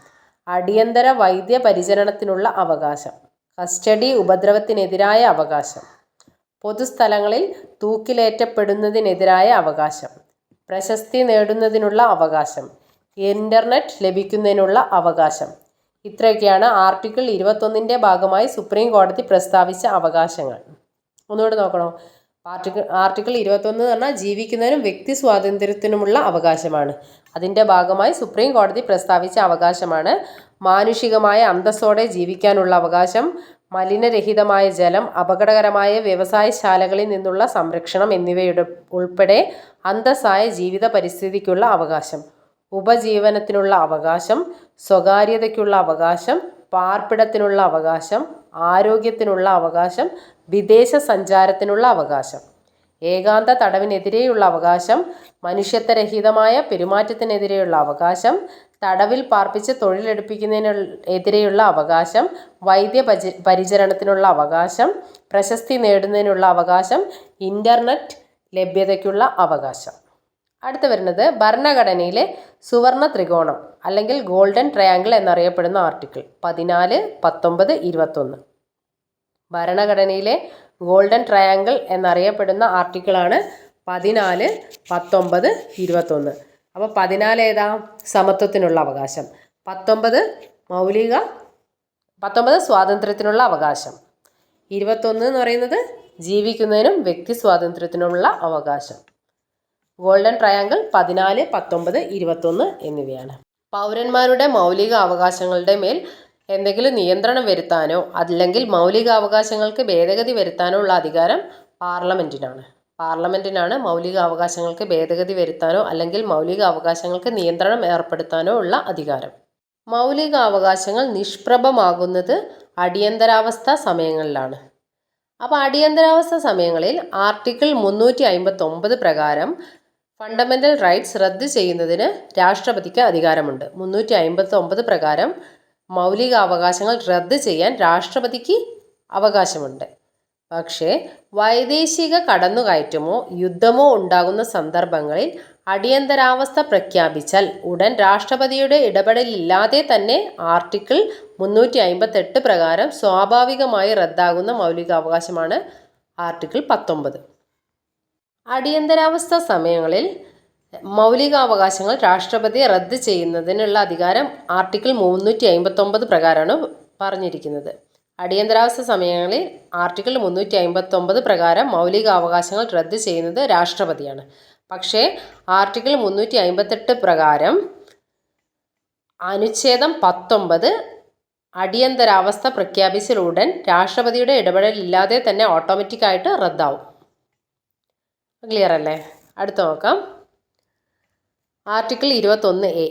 A: അടിയന്തര വൈദ്യ പരിചരണത്തിനുള്ള അവകാശം, കസ്റ്റഡി ഉപദ്രവത്തിനെതിരായ അവകാശം, പൊതുസ്ഥലങ്ങളിൽ തൂക്കിലേറ്റപ്പെടുന്നതിനെതിരായ അവകാശം, പ്രശസ്തി നേടുന്നതിനുള്ള അവകാശം, ഇൻ്റർനെറ്റ് ലഭിക്കുന്നതിനുള്ള അവകാശം. ഇത്രയൊക്കെയാണ് ആർട്ടിക്കിൾ 21 ഭാഗമായി സുപ്രീം കോടതി പ്രസ്താവിച്ച അവകാശങ്ങൾ. ഒന്നുകൂടെ നോക്കണോ? ആർട്ടിക്കിൾ 21 എന്ന് പറഞ്ഞാൽ ജീവിക്കുന്നതിനും വ്യക്തി സ്വാതന്ത്ര്യത്തിനുമുള്ള അവകാശമാണ്. അതിൻ്റെ ഭാഗമായി സുപ്രീം കോടതി പ്രസ്താവിച്ച അവകാശമാണ് മാനുഷികമായ അന്തസ്സോടെ ജീവിക്കാനുള്ള അവകാശം, മലിനരഹിതമായ ജലം, അപകടകരമായ വ്യവസായശാലകളിൽ നിന്നുള്ള സംരക്ഷണം എന്നിവയുടെ ഉൾപ്പെടെ അന്തസ്സായ ജീവിത പരിസ്ഥിതിക്കുള്ള അവകാശം, ഉപജീവനത്തിനുള്ള അവകാശം, സ്വകാര്യതയ്ക്കുള്ള അവകാശം, പാർപ്പിടത്തിനുള്ള അവകാശം, ആരോഗ്യത്തിനുള്ള അവകാശം, വിദേശ സഞ്ചാരത്തിനുള്ള അവകാശം, ഏകാന്ത തടവിനെതിരെയുള്ള അവകാശം, മനുഷ്യത്വരഹിതമായ പെരുമാറ്റത്തിനെതിരെയുള്ള അവകാശം, തടവിൽ പാർപ്പിച്ച് തൊഴിലെടുപ്പിക്കുന്നതിനെതിരെയുള്ള അവകാശം, വൈദ്യ പരിചരണത്തിനുള്ള അവകാശം, പ്രശസ്തി നേടുന്നതിനുള്ള അവകാശം, ഇൻ്റർനെറ്റ് ലഭ്യതയ്ക്കുള്ള അവകാശം. അടുത്ത് വരുന്നത് ഭരണഘടനയിലെ സുവർണ ത്രികോണം അല്ലെങ്കിൽ ഗോൾഡൻ ട്രയാങ്കിൾ എന്നറിയപ്പെടുന്ന ആർട്ടിക്കിൾ 14, 19, 21. ഭരണഘടനയിലെ ഗോൾഡൻ ട്രയാങ്കിൾ എന്നറിയപ്പെടുന്ന ആർട്ടിക്കിളാണ് 14, 19, 21. അപ്പോൾ 14 ഏതാ? സമത്വത്തിനുള്ള അവകാശം. 19 സ്വാതന്ത്ര്യത്തിനുള്ള അവകാശം. 21 എന്ന് പറയുന്നത് ജീവിക്കുന്നതിനും വ്യക്തി സ്വാതന്ത്ര്യത്തിനുള്ള അവകാശം. ഗോൾഡൻ ട്രയാങ്കിൾ 14, 19, 21 എന്നിവയാണ്. പൗരന്മാരുടെ മൗലിക അവകാശങ്ങളുടെ മേൽ എന്തെങ്കിലും നിയന്ത്രണം വരുത്താനോ അല്ലെങ്കിൽ മൗലിക അവകാശങ്ങൾക്ക് ഭേദഗതി വരുത്താനോ ഉള്ള അധികാരം പാർലമെൻറ്റിനാണ് മൗലിക അവകാശങ്ങൾക്ക് ഭേദഗതി വരുത്താനോ അല്ലെങ്കിൽ മൗലിക അവകാശങ്ങൾക്ക് നിയന്ത്രണം ഏർപ്പെടുത്താനോ ഉള്ള അധികാരം. മൗലിക അവകാശങ്ങൾ നിഷ്പ്രഭമാകുന്നത് അടിയന്തരാവസ്ഥ സമയങ്ങളിലാണ്. അപ്പോൾ അടിയന്തരാവസ്ഥ സമയങ്ങളിൽ ആർട്ടിക്കിൾ 359 പ്രകാരം ഫണ്ടമെൻ്റൽ റൈറ്റ്സ് റദ്ദ് ചെയ്യുന്നതിന് രാഷ്ട്രപതിക്ക് അധികാരമുണ്ട്. 359 പ്രകാരം മൗലിക അവകാശങ്ങൾ റദ്ദ് ചെയ്യാൻ രാഷ്ട്രപതിക്ക് അവകാശമുണ്ട്. പക്ഷേ വൈദേശിക കടന്നുകയറ്റമോ യുദ്ധമോ ഉണ്ടാകുന്ന സന്ദർഭങ്ങളിൽ അടിയന്തരാവസ്ഥ പ്രഖ്യാപിച്ചാൽ ഉടൻ രാഷ്ട്രപതിയുടെ ഇടപെടലില്ലാതെ തന്നെ ആർട്ടിക്കിൾ 358 പ്രകാരം സ്വാഭാവികമായി റദ്ദാകുന്ന മൗലികാവകാശമാണ് ആർട്ടിക്കിൾ 19. അടിയന്തരാവസ്ഥ സമയങ്ങളിൽ മൗലികാവകാശങ്ങൾ രാഷ്ട്രപതി റദ്ദ് ചെയ്യുന്നതിനുള്ള അധികാരം ആർട്ടിക്കിൾ 359 പ്രകാരമാണ് പറഞ്ഞിരിക്കുന്നത്. അടിയന്തരാവസ്ഥ സമയങ്ങളിൽ ആർട്ടിക്കിൾ 359 പ്രകാരം മൗലികാവകാശങ്ങൾ റദ്ദ് ചെയ്യുന്നത് രാഷ്ട്രപതിയാണ്. പക്ഷേ ആർട്ടിക്കിൾ 358 പ്രകാരം അനുച്ഛേദം 19 അടിയന്തരാവസ്ഥ പ്രഖ്യാപിച്ചാൽ ഉടൻ രാഷ്ട്രപതിയുടെ ഇടപെടലില്ലാതെ തന്നെ ഓട്ടോമാറ്റിക്കായിട്ട് റദ്ദാവും. ക്ലിയർ അല്ലേ? അടുത്ത് നോക്കാം. ആർട്ടിക്കിൾ 21A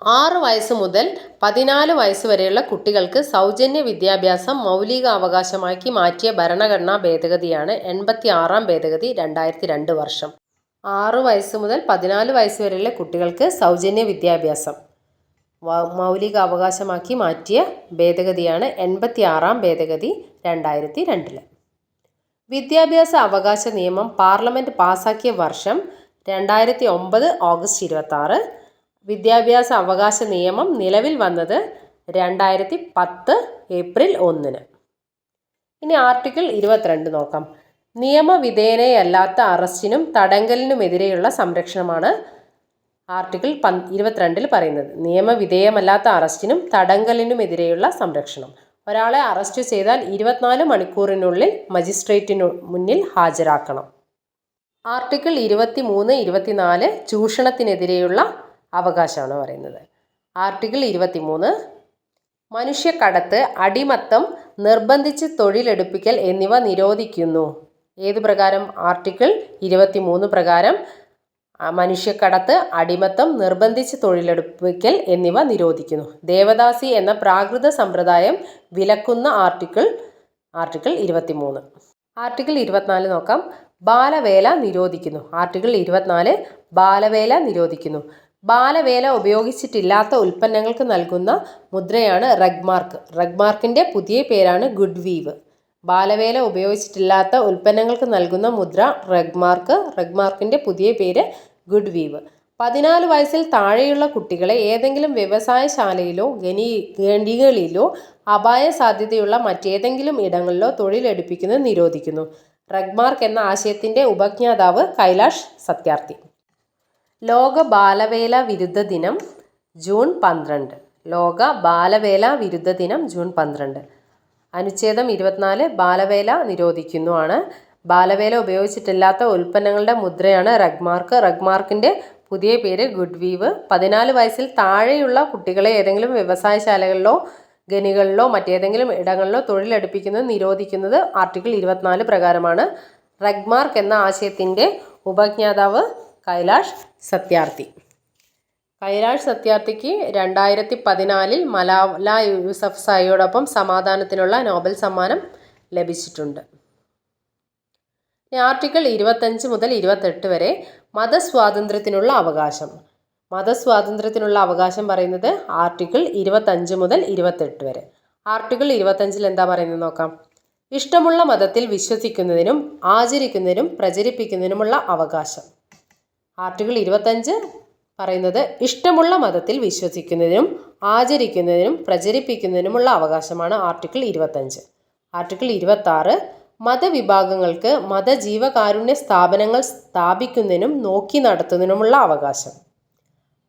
A: 6 വയസ്സ് മുതൽ 14 വയസ്സ് വരെയുള്ള കുട്ടികൾക്ക് സൗജന്യ വിദ്യാഭ്യാസം മൗലിക അവകാശമാക്കി മാറ്റിയ ഭരണഘടനാ ഭേദഗതിയാണ് 86-ാം ഭേദഗതി 2002 വർഷം. 6 വയസ്സ് മുതൽ 14 വയസ്സ് വരെയുള്ള കുട്ടികൾക്ക് സൗജന്യ വിദ്യാഭ്യാസം മൗലിക അവകാശമാക്കി മാറ്റിയ ഭേദഗതിയാണ് 86-ാം ഭേദഗതി 2002. വിദ്യാഭ്യാസ അവകാശ നിയമം പാർലമെൻറ്റ് പാസാക്കിയ വർഷം 2009 ഓഗസ്റ്റ് 26. വിദ്യാഭ്യാസ അവകാശ നിയമം നിലവിൽ വന്നത് 2010 ഏപ്രിൽ 1. ഇനി ആർട്ടിക്കിൾ 22 നോക്കാം. നിയമവിധേയനയല്ലാത്ത അറസ്റ്റിനും തടങ്കലിനുമെതിരെയുള്ള സംരക്ഷണമാണ് ആർട്ടിക്കിൾ 22 പറയുന്നത്. നിയമവിധേയമല്ലാത്ത അറസ്റ്റിനും തടങ്കലിനുമെതിരെയുള്ള സംരക്ഷണം. ഒരാളെ അറസ്റ്റ് ചെയ്താൽ 24 മണിക്കൂറിനുള്ളിൽ മജിസ്ട്രേറ്റിനു മുന്നിൽ ഹാജരാക്കണം. ആർട്ടിക്കിൾ 23, 24 ചൂഷണത്തിനെതിരെയുള്ള അവകാശമാണ് പറയുന്നത്. ആർട്ടിക്കിൾ 23 മനുഷ്യക്കടത്ത്, അടിമത്തം, നിർബന്ധിച്ച് തൊഴിലെടുപ്പിക്കൽ എന്നിവ നിരോധിക്കുന്നു. ഏത് പ്രകാരം? ആർട്ടിക്കിൾ 23 പ്രകാരം മനുഷ്യക്കടത്ത്, അടിമത്തം, നിർബന്ധിച്ച് തൊഴിലെടുപ്പിക്കൽ എന്നിവ നിരോധിക്കുന്നു. ദേവദാസി എന്ന പ്രാകൃത സമ്പ്രദായം വിലക്കുന്ന ആർട്ടിക്കിൾ 23. ആർട്ടിക്കിൾ 24 നോക്കാം. ബാലവേല നിരോധിക്കുന്നു. ആർട്ടിക്കിൾ 24 ബാലവേല നിരോധിക്കുന്നു. ബാലവേല ഉപയോഗിച്ചിട്ടില്ലാത്ത ഉൽപ്പന്നങ്ങൾക്ക് നൽകുന്ന മുദ്രയാണ് റഗ്മാർക്ക്. റഗ്മാർക്കിൻ്റെ പുതിയ പേരാണ് ഗുഡ് വീവ്. ബാലവേല ഉപയോഗിച്ചിട്ടില്ലാത്ത ഉൽപ്പന്നങ്ങൾക്ക് നൽകുന്ന മുദ്ര റഗ്മാർക്ക്. റഗ്മാർക്കിൻ്റെ പുതിയ പേര് ഗുഡ് വീവ്. 14 വയസ്സിൽ താഴെയുള്ള കുട്ടികളെ ഏതെങ്കിലും വ്യവസായശാലയിലോ ഖനികളിലോ അപായ സാധ്യതയുള്ള മറ്റേതെങ്കിലും ഇടങ്ങളിലോ തൊഴിലെടുപ്പിക്കുന്നത് നിരോധിക്കുന്നു. റഗ്മാർക്ക് എന്ന ആശയത്തിൻ്റെ ഉപജ്ഞാതാവ് കൈലാഷ് സത്യാർത്ഥി. ലോക ബാലവേല വിരുദ്ധ ദിനം ജൂൺ 12. ലോക ബാലവേല വിരുദ്ധ ദിനം ജൂൺ 12. അനുച്ഛേദം 24 ബാലവേല നിരോധിക്കുന്നു ആണ്. ബാലവേല ഉപയോഗിച്ചിട്ടില്ലാത്ത ഉൽപ്പന്നങ്ങളുടെ മുദ്രയാണ് റഗ്മാർക്ക്. റഗ്മാർക്കിൻ്റെ പുതിയ പേര് ഗുഡ് വീവ്. 14 വയസ്സിൽ താഴെയുള്ള കുട്ടികളെ ഏതെങ്കിലും വ്യവസായശാലകളിലോ ഖനികളിലോ മറ്റേതെങ്കിലും ഇടങ്ങളിലോ തൊഴിലെടുപ്പിക്കുന്നത് നിരോധിക്കുന്നത് ആർട്ടിക്കിൾ 24 പ്രകാരമാണ്. റഗ്മാർക്ക് എന്ന ആശയത്തിൻ്റെ ഉപജ്ഞാതാവ് കൈലാഷ് സത്യാർത്ഥി. കൈലാഷ് സത്യാർത്ഥിക്ക് 2014 മലാല യൂസഫ്സായിയോടൊപ്പം സമാധാനത്തിനുള്ള നോബൽ സമ്മാനം ലഭിച്ചിട്ടുണ്ട്. ആർട്ടിക്കിൾ 25 മുതൽ 28 വരെ മതസ്വാതന്ത്ര്യത്തിനുള്ള അവകാശം. മതസ്വാതന്ത്ര്യത്തിനുള്ള അവകാശം പറയുന്നത് ആർട്ടിക്കിൾ 25 മുതൽ 28 വരെ. ആർട്ടിക്കിൾ 25 എന്താ പറയുന്നത് നോക്കാം. ഇഷ്ടമുള്ള മതത്തിൽ വിശ്വസിക്കുന്നതിനും ആചരിക്കുന്നതിനും പ്രചരിപ്പിക്കുന്നതിനുമുള്ള അവകാശം. ആർട്ടിക്കിൾ 25 പറയുന്നത് ഇഷ്ടമുള്ള മതത്തിൽ വിശ്വസിക്കുന്നതിനും ആചരിക്കുന്നതിനും പ്രചരിപ്പിക്കുന്നതിനുമുള്ള അവകാശമാണ് ആർട്ടിക്കിൾ 25. ആർട്ടിക്കിൾ 26 മതവിഭാഗങ്ങൾക്ക് മതജീവകാരുണ്യ സ്ഥാപനങ്ങൾ സ്ഥാപിക്കുന്നതിനും നോക്കി നടത്തുന്നതിനുമുള്ള അവകാശം.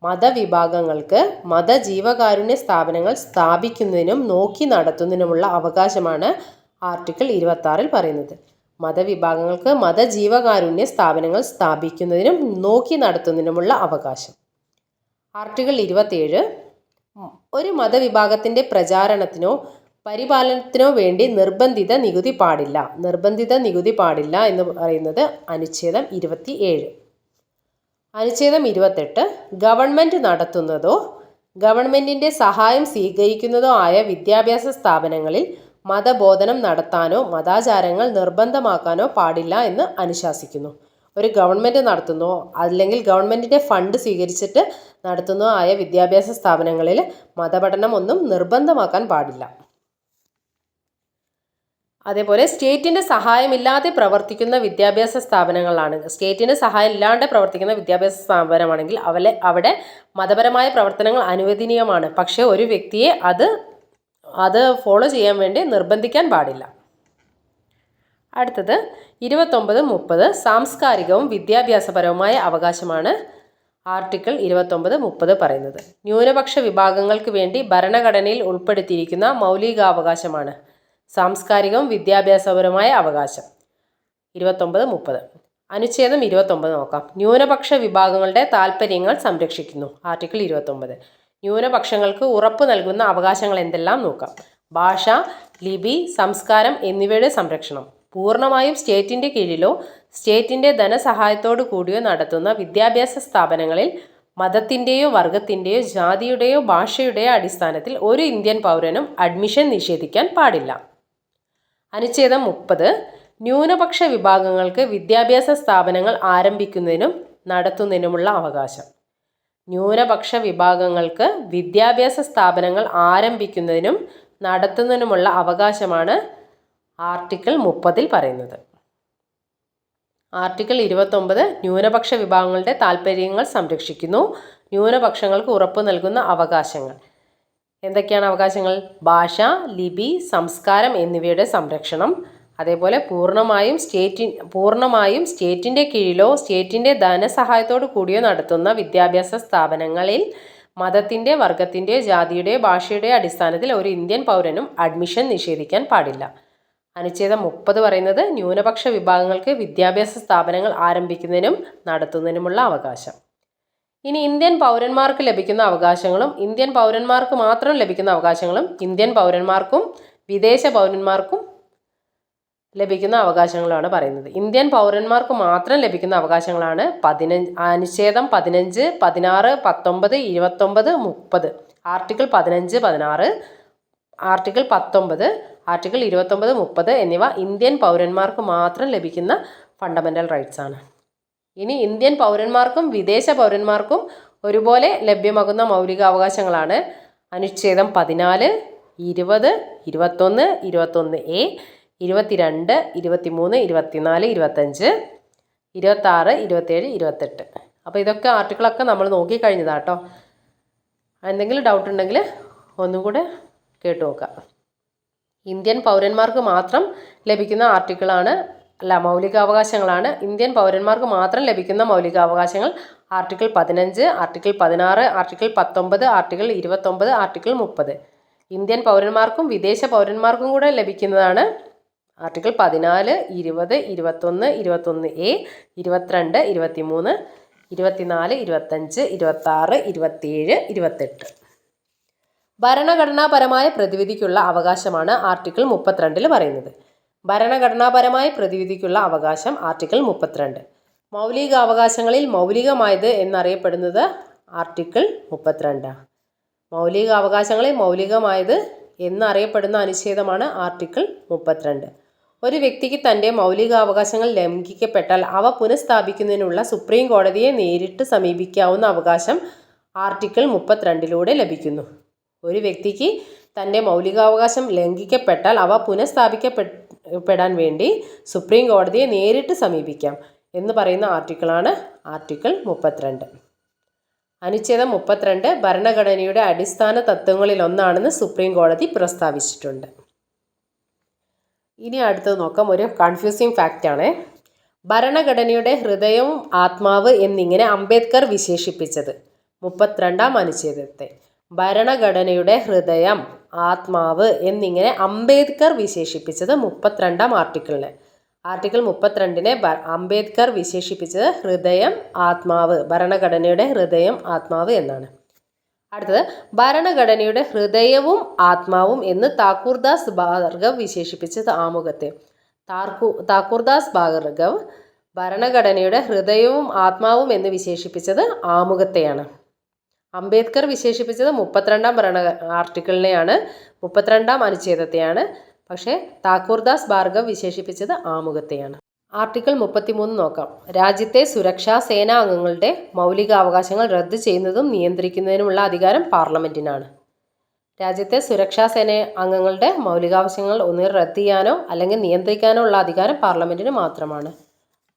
A: മതവിഭാഗങ്ങൾക്ക് മതജീവകാരുണ്യ സ്ഥാപനങ്ങൾ സ്ഥാപിക്കുന്നതിനും നോക്കി നടത്തുന്നതിനുമുള്ള അവകാശമാണ് ആർട്ടിക്കിൾ 26 പറയുന്നത്. മതവിഭാഗങ്ങൾക്ക് മതജീവകാരുണ്യ സ്ഥാപനങ്ങൾ സ്ഥാപിക്കുന്നതിനും നോക്കി നടത്തുന്നതിനുമുള്ള അവകാശം. ആർട്ടിക്കിൾ 27 ഒരു മതവിഭാഗത്തിൻ്റെ പ്രചാരണത്തിനോ പരിപാലനത്തിനോ വേണ്ടി നിർബന്ധിത നികുതി പാടില്ല. നിർബന്ധിത നികുതി പാടില്ല എന്ന് പറയുന്നത് അനുച്ഛേദം 27. അനുച്ഛേദം 28 ഗവൺമെൻറ് നടത്തുന്നതോ ഗവൺമെൻറ്റിൻ്റെ സഹായം സ്വീകരിക്കുന്നതോ ആയ വിദ്യാഭ്യാസ സ്ഥാപനങ്ങളിൽ മതബോധനം നടത്താനോ മതാചാരങ്ങൾ നിർബന്ധമാക്കാനോ പാടില്ല എന്ന് അനുശാസിക്കുന്നു. ഒരു ഗവൺമെൻറ് നടത്തുന്നോ അല്ലെങ്കിൽ ഗവൺമെൻറ്റിൻ്റെ ഫണ്ട് സ്വീകരിച്ചിട്ട് നടത്തുന്നതോ ആയ വിദ്യാഭ്യാസ സ്ഥാപനങ്ങളിൽ മതപഠനം ഒന്നും നിർബന്ധമാക്കാൻ പാടില്ല. അതേപോലെ സ്റ്റേറ്റിൻ്റെ സഹായമില്ലാതെ പ്രവർത്തിക്കുന്ന വിദ്യാഭ്യാസ സ്ഥാപനങ്ങളാണ്. സ്റ്റേറ്റിൻ്റെ സഹായം ഇല്ലാണ്ട് പ്രവർത്തിക്കുന്ന വിദ്യാഭ്യാസ സ്ഥാപനമാണെങ്കിൽ അവിടെ മതപരമായ പ്രവർത്തനങ്ങൾ അനുവദനീയമാണ്. പക്ഷേ ഒരു വ്യക്തിയെ അത് ഫോളോ ചെയ്യാൻ വേണ്ടി നിർബന്ധിക്കാൻ പാടില്ല. അടുത്തത് 29-30 സാംസ്കാരികവും വിദ്യാഭ്യാസപരവുമായ അവകാശമാണ് ആർട്ടിക്കിൾ 29-30 പറയുന്നത്. ന്യൂനപക്ഷ വിഭാഗങ്ങൾക്ക് വേണ്ടി ഭരണഘടനയിൽ ഉൾപ്പെടുത്തിയിരിക്കുന്ന മൗലികാവകാശമാണ് സാംസ്കാരികവും വിദ്യാഭ്യാസപരമായ അവകാശം. 29-30 അനുച്ഛേദം 29 നോക്കാം. ന്യൂനപക്ഷ വിഭാഗങ്ങളുടെ താൽപ്പര്യങ്ങൾ സംരക്ഷിക്കുന്നു. ആർട്ടിക്കിൾ 29 ന്യൂനപക്ഷങ്ങൾക്ക് ഉറപ്പ് നൽകുന്ന അവകാശങ്ങൾ എന്തെല്ലാം നോക്കാം. ഭാഷ, ലിപി, സംസ്കാരം എന്നിവയുടെ സംരക്ഷണം. പൂർണ്ണമായും സ്റ്റേറ്റിൻ്റെ കീഴിലോ സ്റ്റേറ്റിൻ്റെ ധനസഹായത്തോടു കൂടിയോ നടത്തുന്ന വിദ്യാഭ്യാസ സ്ഥാപനങ്ങളിൽ മതത്തിൻ്റെയോ വർഗത്തിൻ്റെയോ ജാതിയുടെയോ ഭാഷയുടെയോ അടിസ്ഥാനത്തിൽ ഒരു ഇന്ത്യൻ പൗരനും അഡ്മിഷൻ നിഷേധിക്കാൻ പാടില്ല. അനുച്ഛേദം 30 ന്യൂനപക്ഷ വിഭാഗങ്ങൾക്ക് വിദ്യാഭ്യാസ സ്ഥാപനങ്ങൾ ആരംഭിക്കുന്നതിനും നടത്തുന്നതിനുമുള്ള അവകാശം. ന്യൂനപക്ഷ വിഭാഗങ്ങൾക്ക് വിദ്യാഭ്യാസ സ്ഥാപനങ്ങൾ ആരംഭിക്കുന്നതിനും നടത്തുന്നതിനുമുള്ള അവകാശമാണ് ആർട്ടിക്കിൾ 30 പറയുന്നത്. ആർട്ടിക്കിൾ 29 ന്യൂനപക്ഷ വിഭാഗങ്ങളുടെ താൽപ്പര്യങ്ങൾ സംരക്ഷിക്കുന്നു. ന്യൂനപക്ഷങ്ങൾക്ക് ഉറപ്പ് നൽകുന്ന അവകാശങ്ങൾ എന്തൊക്കെയാണ് അവകാശങ്ങൾ? ഭാഷ, ലിപി, സംസ്കാരം എന്നിവയുടെ സംരക്ഷണം. അതേപോലെ പൂർണ്ണമായും സ്റ്റേറ്റിൻ്റെ കീഴിലോ സ്റ്റേറ്റിൻ്റെ ധനസഹായത്തോടു കൂടിയോ നടത്തുന്ന വിദ്യാഭ്യാസ സ്ഥാപനങ്ങളിൽ മതത്തിൻ്റെ, വർഗത്തിൻ്റെയോ ജാതിയുടെയോ ഭാഷയുടെയോ അടിസ്ഥാനത്തിൽ ഒരു ഇന്ത്യൻ പൗരനും അഡ്മിഷൻ നിഷേധിക്കാൻ പാടില്ല. അനുച്ഛേദം 30 പറയുന്നത് ന്യൂനപക്ഷ വിഭാഗങ്ങൾക്ക് വിദ്യാഭ്യാസ സ്ഥാപനങ്ങൾ ആരംഭിക്കുന്നതിനും നടത്തുന്നതിനുമുള്ള അവകാശം. ഇനി ഇന്ത്യൻ പൗരന്മാർക്ക് ലഭിക്കുന്ന അവകാശങ്ങളും ഇന്ത്യൻ പൗരന്മാർക്ക് മാത്രം ലഭിക്കുന്ന അവകാശങ്ങളും ഇന്ത്യൻ പൗരന്മാർക്കും വിദേശ പൗരന്മാർക്കും ലഭിക്കുന്ന അവകാശങ്ങളാണ് പറയുന്നത്. ഇന്ത്യൻ പൗരന്മാർക്ക് മാത്രം ലഭിക്കുന്ന അവകാശങ്ങളാണ് അനുച്ഛേദം 15, 16, 19, 29, 30. ആർട്ടിക്കിൾ 15, 16, ആർട്ടിക്കിൾ 19, ആർട്ടിക്കിൾ 29, 30 എന്നിവ ഇന്ത്യൻ പൗരന്മാർക്ക് മാത്രം ലഭിക്കുന്ന ഫണ്ടമെൻ്റൽ റൈറ്റ്സ് ആണ്. ഇനി ഇന്ത്യൻ പൗരന്മാർക്കും വിദേശ പൗരന്മാർക്കും ഒരുപോലെ ലഭ്യമാകുന്ന മൗലികാവകാശങ്ങളാണ് അനുച്ഛേദം 14, 20, 21, 21A, 22, 23, 24, 25, 26, 27, 28. അപ്പോൾ ഇതൊക്കെ ആർട്ടിക്കിളൊക്കെ നമ്മൾ നോക്കിക്കഴിഞ്ഞതാണ് കേട്ടോ. എന്തെങ്കിലും ഡൗട്ട് ഉണ്ടെങ്കിൽ ഒന്നും കൂടെ കേട്ടു നോക്കാം. ഇന്ത്യൻ പൗരന്മാർക്ക് മാത്രം ലഭിക്കുന്ന മൗലികാവകാശങ്ങളാണ്. ഇന്ത്യൻ പൗരന്മാർക്ക് മാത്രം ലഭിക്കുന്ന മൗലികാവകാശങ്ങൾ article 15, article 16, article 19, article 29, article 30. Indian പൗരന്മാർക്കും വിദേശ പൗരന്മാർക്കും കൂടെ ലഭിക്കുന്നതാണ് ആർട്ടിക്കിൾ 14, 20, 21, 21A, 22, 23, 24, 25, 26, 27, 28. ഭരണഘടനാപരമായ പ്രതിവിധിക്കുള്ള അവകാശമാണ് ആർട്ടിക്കിൾ 32 പറയുന്നത്. ഭരണഘടനാപരമായ പ്രതിവിധിക്കുള്ള അവകാശം ആർട്ടിക്കിൾ 32. മൗലികാവകാശങ്ങളിൽ മൗലികമായത് എന്നറിയപ്പെടുന്നത് ആർട്ടിക്കിൾ 32. മൗലികാവകാശങ്ങളിൽ മൗലികമായത് എന്നറിയപ്പെടുന്ന അനുച്ഛേദമാണ് ആർട്ടിക്കിൾ 32. ഒരു വ്യക്തിക്ക് തൻ്റെ മൗലികാവകാശങ്ങൾ ലംഘിക്കപ്പെട്ടാൽ അവ പുനഃസ്ഥാപിക്കുന്നതിനുള്ള സുപ്രീം കോടതിയെ നേരിട്ട് സമീപിക്കാവുന്ന അവകാശം ആർട്ടിക്കിൾ 32 ലഭിക്കുന്നു. ഒരു വ്യക്തിക്ക് തൻ്റെ മൗലികാവകാശം ലംഘിക്കപ്പെട്ടാൽ അവ പുനഃസ്ഥാപിക്കപ്പെടാൻ വേണ്ടി സുപ്രീം കോടതിയെ നേരിട്ട് സമീപിക്കാം എന്ന് പറയുന്ന ആർട്ടിക്കിളാണ് ആർട്ടിക്കിൾ 32. അനുച്ഛേദം 32 ഭരണഘടനയുടെ അടിസ്ഥാന തത്വങ്ങളിലൊന്നാണെന്ന് സുപ്രീം കോടതി പ്രസ്താവിച്ചിട്ടുണ്ട്. ഇനി അടുത്തത് നോക്കാം. ഒരു കൺഫ്യൂസിങ് ഫാക്റ്റാണ്. ഭരണഘടനയുടെ ഹൃദയവും ആത്മാവ് എന്നിങ്ങനെ അംബേദ്കർ വിശേഷിപ്പിച്ചത് 32ാം അനുച്ഛേദത്തെ. ഭരണഘടനയുടെ ഹൃദയം, ആത്മാവ് എന്നിങ്ങനെ അംബേദ്കർ വിശേഷിപ്പിച്ചത് 32ാം ആർട്ടിക്കിളിനെ. ആർട്ടിക്കിൾ 32നെ അംബേദ്കർ വിശേഷിപ്പിച്ചത് ഹൃദയം, ആത്മാവ്, ഭരണഘടനയുടെ ഹൃദയം, ആത്മാവ് എന്നാണ്. അടുത്തത് ഭരണഘടനയുടെ ഹൃദയവും ആത്മാവും എന്ന് താക്കൂർദാസ് ഭാർഗവ് വിശേഷിപ്പിച്ചത് ആമുഖത്തെ. താക്കൂർദാസ് ഭാർഗവ് ഭരണഘടനയുടെ ഹൃദയവും ആത്മാവും എന്ന് വിശേഷിപ്പിച്ചത് ആമുഖത്തെയാണ്. അംബേദ്കർ വിശേഷിപ്പിച്ചത് 32ാം ആർട്ടിക്കിളിനെയാണ്, 32ാം അനുച്ഛേദത്തെയാണ്. പക്ഷേ താക്കൂർദാസ് ഭാർഗവ് വിശേഷിപ്പിച്ചത് ആമുഖത്തെയാണ്. ആർട്ടിക്കിൾ 33 നോക്കാം. രാജ്യത്തെ സുരക്ഷാ സേനാ അംഗങ്ങളുടെ മൗലികാവകാശങ്ങൾ റദ്ദ് ചെയ്യുന്നതും നിയന്ത്രിക്കുന്നതിനുമുള്ള അധികാരം പാർലമെൻറ്റിനാണ്. രാജ്യത്തെ സുരക്ഷാ സേന അംഗങ്ങളുടെ മൗലികാവകാശങ്ങൾ ഒന്നുകിൽ റദ്ദ് ചെയ്യാനോ അല്ലെങ്കിൽ നിയന്ത്രിക്കാനോ ഉള്ള അധികാരം പാർലമെൻറ്റിന് മാത്രമാണ്.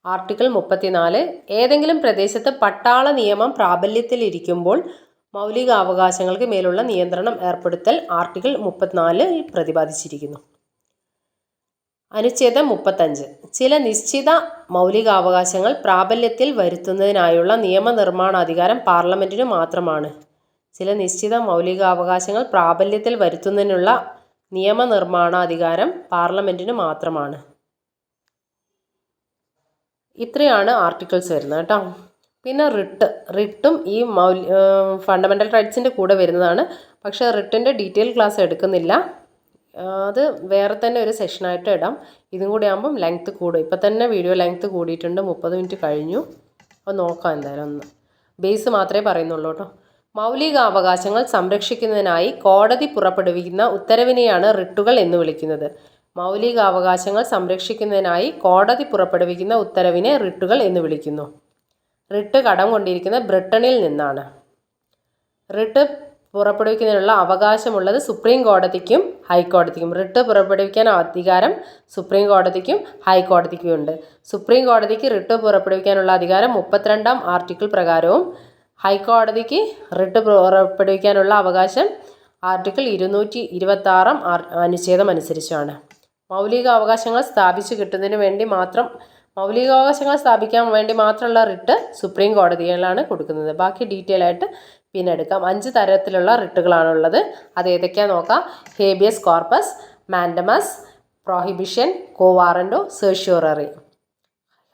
A: ആർട്ടിക്കിൾ 34 ഏതെങ്കിലും പ്രദേശത്ത് പട്ടാള നിയമം പ്രാബല്യത്തിലിരിക്കുമ്പോൾ മൗലികാവകാശങ്ങൾക്ക് മേലുള്ള നിയന്ത്രണം ഏർപ്പെടുത്തൽ ആർട്ടിക്കിൾ 34 പ്രതിപാദിച്ചിരിക്കുന്നു. അനുച്ഛേദം 35 ചില നിശ്ചിത മൗലികാവകാശങ്ങൾ പ്രാബല്യത്തിൽ വരുത്തുന്നതിനായുള്ള നിയമനിർമ്മാണാധികാരം പാർലമെൻറ്റിനു മാത്രമാണ്. ചില നിശ്ചിത മൗലികാവകാശങ്ങൾ പ്രാബല്യത്തിൽ വരുത്തുന്നതിനുള്ള നിയമനിർമ്മാണാധികാരം പാർലമെൻറ്റിന് മാത്രമാണ്. ഇത്രയാണ് ആർട്ടിക്കിൾസ് വരുന്നത് കേട്ടോ. പിന്നെ റിട്ടും ഈ ഫണ്ടമെൻ്റൽ റൈറ്റ്സിൻ്റെ കൂടെ വരുന്നതാണ്. പക്ഷേ റിട്ടിൻ്റെ ഡീറ്റെയിൽ ക്ലാസ് എടുക്കുന്നില്ല, അത് വേറെ തന്നെ ഒരു സെഷനായിട്ട് ഇടാം. ഇതും കൂടി ആകുമ്പം ലെങ്ത്ത് കൂടും. ഇപ്പം തന്നെ വീഡിയോ ലെങ്ത്ത് കൂടിയിട്ടുണ്ട്, 30 മിനിറ്റ് കഴിഞ്ഞു. അപ്പോൾ നോക്കാം എന്തായാലും ഒന്ന് ബേസ് മാത്രമേ പറയുന്നുള്ളൂ കേട്ടോ. മൗലികാവകാശങ്ങൾ സംരക്ഷിക്കുന്നതിനായി കോടതി പുറപ്പെടുവിക്കുന്ന ഉത്തരവിനെയാണ് റിട്ടുകൾ എന്ന് വിളിക്കുന്നത്. മൗലികാവകാശങ്ങൾ സംരക്ഷിക്കുന്നതിനായി കോടതി പുറപ്പെടുവിക്കുന്ന ഉത്തരവിനെ റിട്ടുകൾ എന്ന് വിളിക്കുന്നു. റിട്ട് കടം കൊണ്ടിരിക്കുന്നത് ബ്രിട്ടനിൽ നിന്നാണ്. റിട്ട് പുറപ്പെടുവിക്കുന്നതിനുള്ള അവകാശമുള്ളത് സുപ്രീം കോടതിക്കും ഹൈക്കോടതിക്കും. റിട്ട് പുറപ്പെടുവിക്കാൻ അധികാരം സുപ്രീം കോടതിക്കും ഹൈക്കോടതിക്കും ഉണ്ട്. സുപ്രീം കോടതിക്ക് റിട്ട് പുറപ്പെടുവിക്കാനുള്ള അധികാരം 32ാം ആർട്ടിക്കിൾ പ്രകാരവും ഹൈക്കോടതിക്ക് റിട്ട് പുറപ്പെടുവിക്കാനുള്ള അവകാശം ആർട്ടിക്കിൾ 226 അനുച്ഛേദം അനുസരിച്ചാണ്. മൗലികാവകാശങ്ങൾ സ്ഥാപിക്കാൻ വേണ്ടി മാത്രമുള്ള റിട്ട് സുപ്രീം കോടതികളാണ് കൊടുക്കുന്നത്. ബാക്കി ഡീറ്റെയിൽ ആയിട്ട് പിന്നെ എടുക്കാം. 5 തരത്തിലുള്ള റിട്ടുകളാണുള്ളത്. അത് ഏതൊക്കെയാണെന്ന് നോക്കാം. Habeas corpus, mandamus, prohibition, quo warranto, certiorari.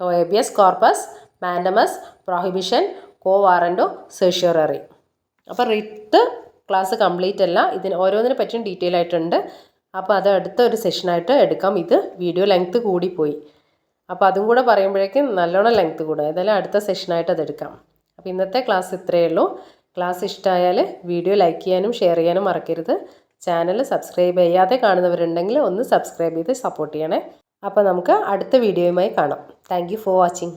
A: Habeas corpus, mandamus, prohibition, quo warranto, certiorari. അപ്പോൾ റിട്ട് ക്ലാസ് കംപ്ലീറ്റ് അല്ല, ഇതിന് ഓരോന്നിനെ പറ്റിയും ഡീറ്റെയിൽ ആയിട്ടുണ്ട്. അപ്പോൾ അത് അടുത്ത ഒരു സെഷനായിട്ട് എടുക്കാം. ഇത് വീഡിയോ ലെങ്ത്ത് കൂടിപ്പോയി, അപ്പോൾ അതും കൂടെ പറയുമ്പോഴേക്കും നല്ലോണം ലെങ്ത്ത് കൂടും. ഏതായാലും അടുത്ത സെഷനായിട്ട് അതെടുക്കാം. അപ്പോൾ ഇന്നത്തെ ക്ലാസ് ഇത്രയേ ഉള്ളൂ. ക്ലാസ് ഇഷ്ടമായാൽ വീഡിയോ ലൈക്ക് ചെയ്യാനും ഷെയർ ചെയ്യാനും മറക്കരുത്. ചാനൽ സബ്സ്ക്രൈബ് ചെയ്യാതെ കാണുന്നവരുണ്ടെങ്കിൽ ഒന്ന് സബ്സ്ക്രൈബ് ചെയ്ത് സപ്പോർട്ട് ചെയ്യണേ. അപ്പോൾ നമുക്ക് അടുത്ത വീഡിയോയുമായി കാണാം. Thank you for watching.